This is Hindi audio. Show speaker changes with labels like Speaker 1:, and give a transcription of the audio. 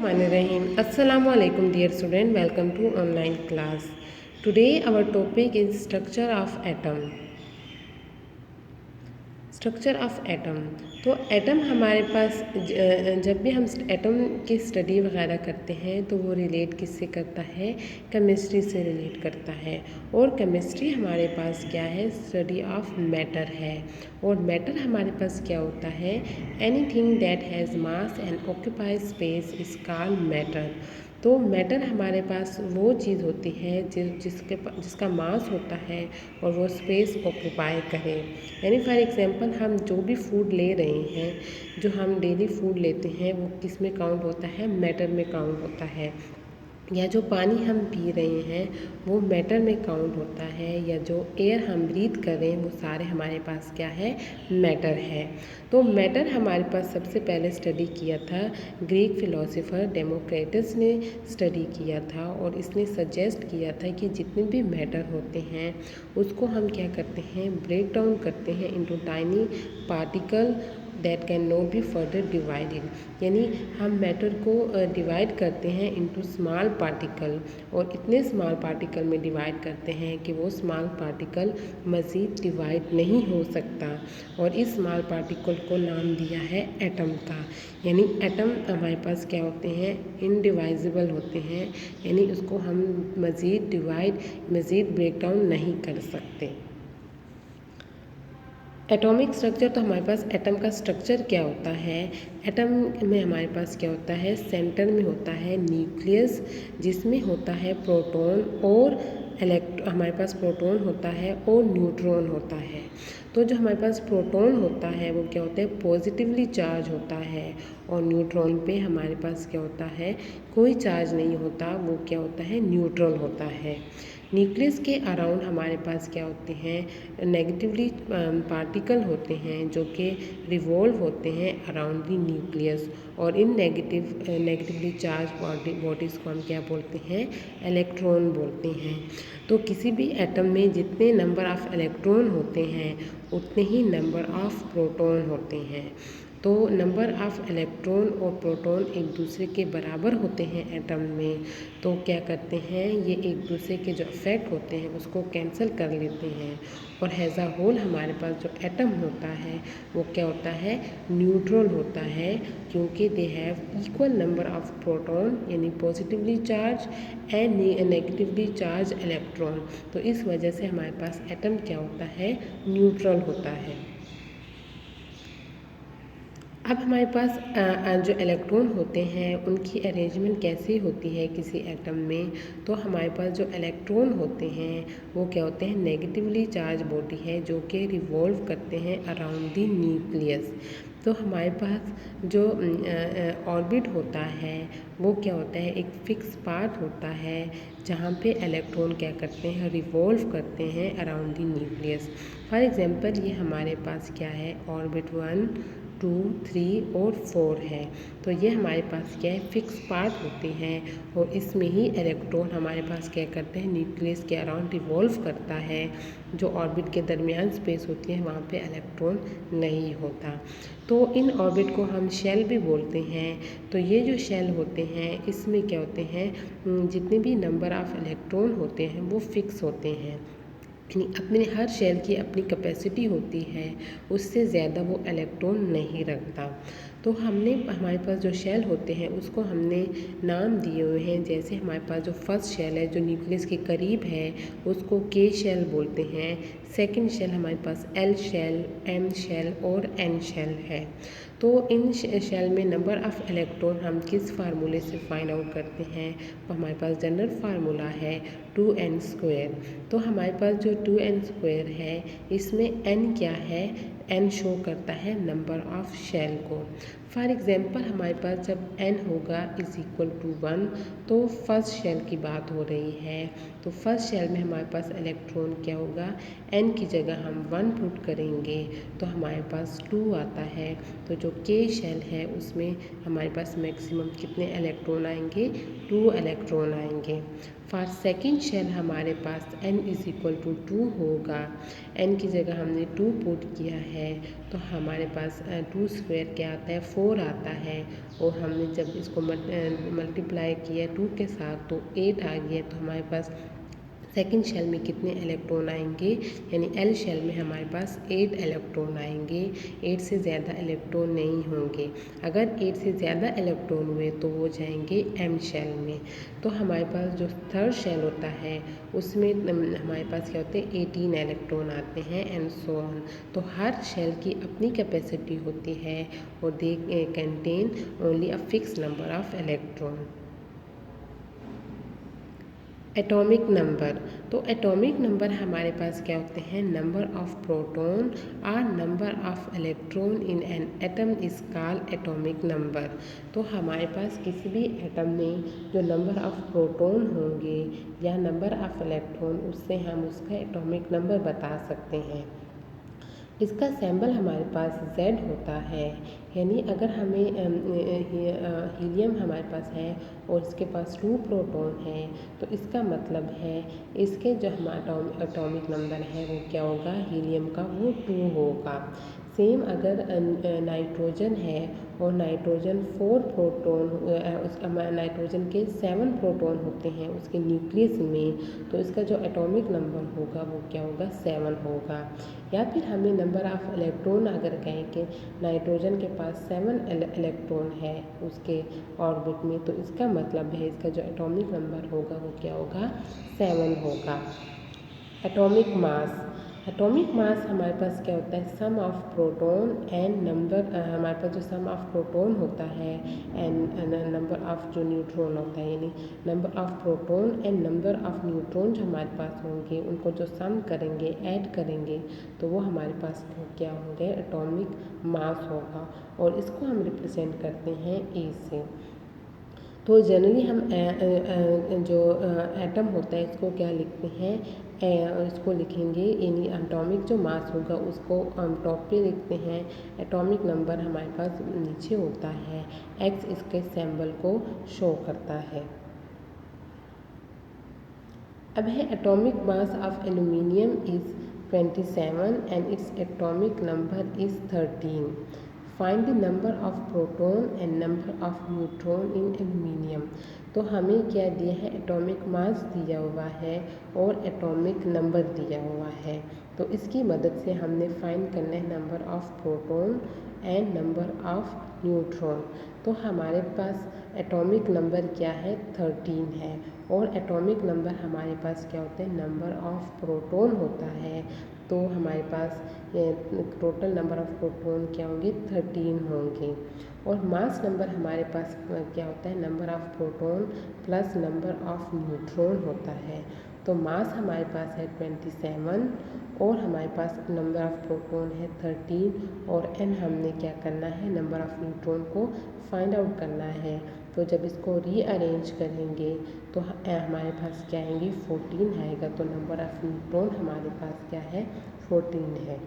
Speaker 1: Bismillahirrahmanirrahim. Assalamu alaikum dear student. Welcome to online class. Today our topic is structure of atom. Structure of atom. तो एटम हमारे पास जब भी हम एटम की स्टडी वगैरह करते हैं तो वो रिलेट किससे करता है, केमिस्ट्री से रिलेट करता है। और केमिस्ट्री हमारे पास क्या है, स्टडी ऑफ मैटर है। और मैटर हमारे पास क्या होता है, anything that has mass and occupy space is called matter. तो मैटर हमारे पास वो चीज़ होती है जिसका मास होता है और वो स्पेस ऑक्यूपाई करे। यानी फॉर एग्जांपल हम जो भी फूड ले रहे हैं, जो हम डेली फूड लेते हैं, वो किस में काउंट होता है, मैटर में काउंट होता है। या जो पानी हम पी रहे हैं वो मैटर में काउंट होता है, या जो एयर हम ब्रीथ कर रहे हैं वो सारे हमारे पास क्या है, मैटर है। तो मैटर हमारे पास सबसे पहले स्टडी किया था ग्रीक फिलोसोफर डेमोक्रिटस ने स्टडी किया था। और इसने सजेस्ट किया था कि जितने भी मैटर होते हैं उसको हम क्या करते हैं, ब्रेक डाउन करते हैं into tiny particle that can not be further divided. यानी हम मैटर को डिवाइड करते हैं इनटू स्मॉल पार्टिकल, और इतने स्मॉल पार्टिकल में डिवाइड करते हैं कि वो स्मॉल पार्टिकल मज़ीद डिवाइड नहीं हो सकता। और इस स्मॉल पार्टिकल को नाम दिया है एटम का। यानी एटम हमारे पास क्या होते हैं, इनडिवाइजिबल होते हैं, यानी उसको हम मज़ीद ब्रेक डाउन नहीं कर सकते। एटॉमिक स्ट्रक्चर, तो हमारे पास एटम का स्ट्रक्चर क्या होता है। एटम में हमारे पास क्या होता है, सेंटर में होता है न्यूक्लियस, जिसमें होता है प्रोटॉन और हमारे पास प्रोटॉन होता है और न्यूट्रॉन होता है। तो जो हमारे पास प्रोटॉन होता है वो क्या होता है, पॉजिटिवली चार्ज होता है। और न्यूट्रॉन पे हमारे पास क्या होता है, कोई चार्ज नहीं होता, वो क्या होता है, न्यूट्रल होता है। न्यूक्लियस के अराउंड हमारे पास क्या होते हैं, नेगेटिवली पार्टिकल होते हैं जो कि रिवॉल्व होते हैं अराउंड द न्यूक्लियस। और इन नेगेटिवली चार्ज बॉडीज़ को हम क्या बोलते हैं, इलेक्ट्रॉन बोलते हैं। तो किसी भी एटम में जितने नंबर ऑफ़ इलेक्ट्रॉन होते हैं उतने ही नंबर ऑफ़ प्रोटॉन होते हैं। तो नंबर ऑफ़ इलेक्ट्रॉन और प्रोटॉन एक दूसरे के बराबर होते हैं एटम में। तो क्या करते हैं, ये एक दूसरे के जो इफेक्ट होते हैं उसको कैंसिल कर लेते हैं। और एज अ होल हमारे पास जो एटम होता है वो क्या होता है, न्यूट्रल होता है, क्योंकि they have equal number of proton यानी positively charge and negatively charge electron. तो इस वजह से हमारे पास एटम क्या होता है, न्यूट्रल होता है। अब हमारे पास जो इलेक्ट्रॉन होते हैं उनकी अरेंजमेंट कैसी होती है किसी एटम में। तो हमारे पास जो इलेक्ट्रॉन होते हैं वो क्या होते हैं, नेगेटिवली चार्ज बॉडी है जो कि रिवॉल्व करते हैं अराउंड द न्यूक्लियस। तो हमारे पास जो ऑर्बिट होता है वो क्या होता है, एक फिक्स पाथ होता है जहाँ पे इलेक्ट्रॉन क्या करते हैं, रिवॉल्व करते हैं around the nucleus. For example ये हमारे पास क्या है, ऑर्बिट 1, 2, 3 और 4 है। तो ये हमारे पास क्या है, फिक्स पाथ होते हैं। और इसमें ही इलेक्ट्रॉन हमारे पास क्या करते हैं, न्यूक्लियस के अराउंड रिवॉल्व करता है। जो ऑर्बिट के दरमियान स्पेस होती है वहाँ पे इलेक्ट्रॉन नहीं होता। तो इन ऑर्बिट को हम शेल भी बोलते हैं। तो ये जो शेल होते हैं इसमें क्या होते हैं, जितने भी नंबर ऑफ़ इलेक्ट्रॉन होते हैं वो फिक्स होते हैं। अपने हर शेल की अपनी कैपेसिटी होती है, उससे ज़्यादा वो इलेक्ट्रॉन नहीं रखता। तो हमारे पास जो शेल होते हैं उसको हमने नाम दिए हुए हैं। जैसे हमारे पास जो फर्स्ट शेल है जो न्यूक्लियस के करीब है उसको के शेल बोलते हैं। सेकंड शेल हमारे पास एल शेल, एम शेल और एन शेल है। तो इन शेल में नंबर ऑफ़ इलेक्ट्रॉन हम किस फार्मूले से फाइंड आउट करते हैं, तो हमारे पास जनरल फार्मूला है 2n²। तो हमारे पास जो 2n² है इसमें n क्या है, n शो करता है नंबर ऑफ़ शेल को। फॉर एग्जांपल हमारे पास जब n होगा =1 तो फर्स्ट शेल की बात हो रही है। तो फर्स्ट शेल में हमारे पास इलेक्ट्रॉन क्या होगा, n की जगह हम 1 पुट करेंगे तो हमारे पास 2 आता है। तो जो के शेल है उसमें हमारे पास मैक्सिमम कितने इलेक्ट्रॉन आएंगे, 2 इलेक्ट्रॉन आएंगे। फॉर सेकेंड शेल हमारे पास n = 2 होगा। n की जगह हमने 2 पुट किया है तो हमारे पास 2 स्क्वायर क्या आता है 4 आता है। और हमने जब इसको मल्टीप्लाई किया 2 के साथ तो 8 आ गया। तो हमारे पास सेकंड शेल में कितने इलेक्ट्रॉन आएंगे, यानी एल शेल में हमारे पास 8 इलेक्ट्रॉन आएंगे। 8 से ज़्यादा इलेक्ट्रॉन नहीं होंगे। अगर 8 से ज़्यादा इलेक्ट्रॉन हुए तो वो जाएंगे एम शेल में। तो हमारे पास जो थर्ड शेल होता है उसमें हमारे पास क्या होते हैं 18 इलेक्ट्रॉन आते हैं एंड सो ऑन। तो हर शेल की अपनी कैपेसिटी होती है और they contain only a fix number of electron. Atomic number, तो एटॉमिक नंबर हमारे पास क्या होते हैं नंबर ऑफ प्रोटॉन और number of electron in an atom is called atomic number. तो हमारे पास किसी भी एटम में जो नंबर ऑफ प्रोटॉन होंगे या नंबर ऑफ इलेक्ट्रॉन उससे हम उसका एटॉमिक नंबर बता सकते हैं। इसका सिंबल हमारे पास Z होता है। यानी अगर हमें हीलियम हमारे पास है और इसके पास 2 प्रोटॉन है तो इसका मतलब है इसके जो हमारा एटॉमिक नंबर है वो क्या होगा, हीलियम का वो 2 होगा। सेम अगर नाइट्रोजन है और नाइट्रोजन 4 प्रोटॉन उसका नाइट्रोजन के 7 प्रोटॉन होते हैं उसके न्यूक्लियस में, तो इसका जो एटॉमिक नंबर होगा वो क्या होगा 7 होगा। या फिर हमें नंबर ऑफ इलेक्ट्रॉन अगर कहें कि नाइट्रोजन के पास 7 इलेक्ट्रॉन है उसके ऑर्बिट में, तो इसका मतलब है इसका जो एटॉमिक नंबर होगा वो क्या होगा 7 होगा। एटॉमिक मास, एटॉमिक मास हमारे पास क्या होता है सम ऑफ प्रोटॉन एंड नंबर, हमारे पास जो सम ऑफ प्रोटॉन होता है एंड नंबर ऑफ जो न्यूट्रॉन होता है, यानी number of proton and number of neutron जो हमारे पास होंगे उनको जो सम करेंगे ऐड करेंगे तो वो हमारे पास क्या होंगे एटॉमिक मास होगा। और इसको हम रिप्रेजेंट करते हैं ए से। तो जनरली हम जो एटम होता है इसको क्या लिखते हैं, इसको लिखेंगे यानी एटॉमिक जो मास होगा उसको हम टॉप पे लिखते हैं। एटॉमिक नंबर हमारे पास नीचे होता है, एक्स इसके सिंबल को शो करता है। अब है atomic mass of aluminium is 27 and its atomic number is 13। Find the number of proton and number of neutron in aluminium. तो हमें क्या दिया है एटॉमिक मास दिया हुआ है और एटॉमिक नंबर दिया हुआ है। तो इसकी मदद से हमने फाइंड करना है number of proton and number of neutron. तो हमारे पास एटॉमिक नंबर क्या है 13 है और एटॉमिक नंबर हमारे पास क्या होता है नंबर ऑफ प्रोटॉन होता है। तो हमारे पास टोटल नंबर ऑफ प्रोटॉन क्या होंगे 13 होंगे। और मास नंबर हमारे पास क्या होता है number of proton plus number of neutron होता है। तो मास हमारे पास है 27 और हमारे पास नंबर ऑफ प्रोटॉन है 13 और एन हमने क्या करना है नंबर ऑफ न्यूट्रॉन को फाइंड आउट करना है। तो जब इसको रीअरेंज करेंगे तो हमारे पास क्या आएंगे 14 आएगा। तो नंबर ऑफ न्यूट्रॉन हमारे पास क्या है 14 है।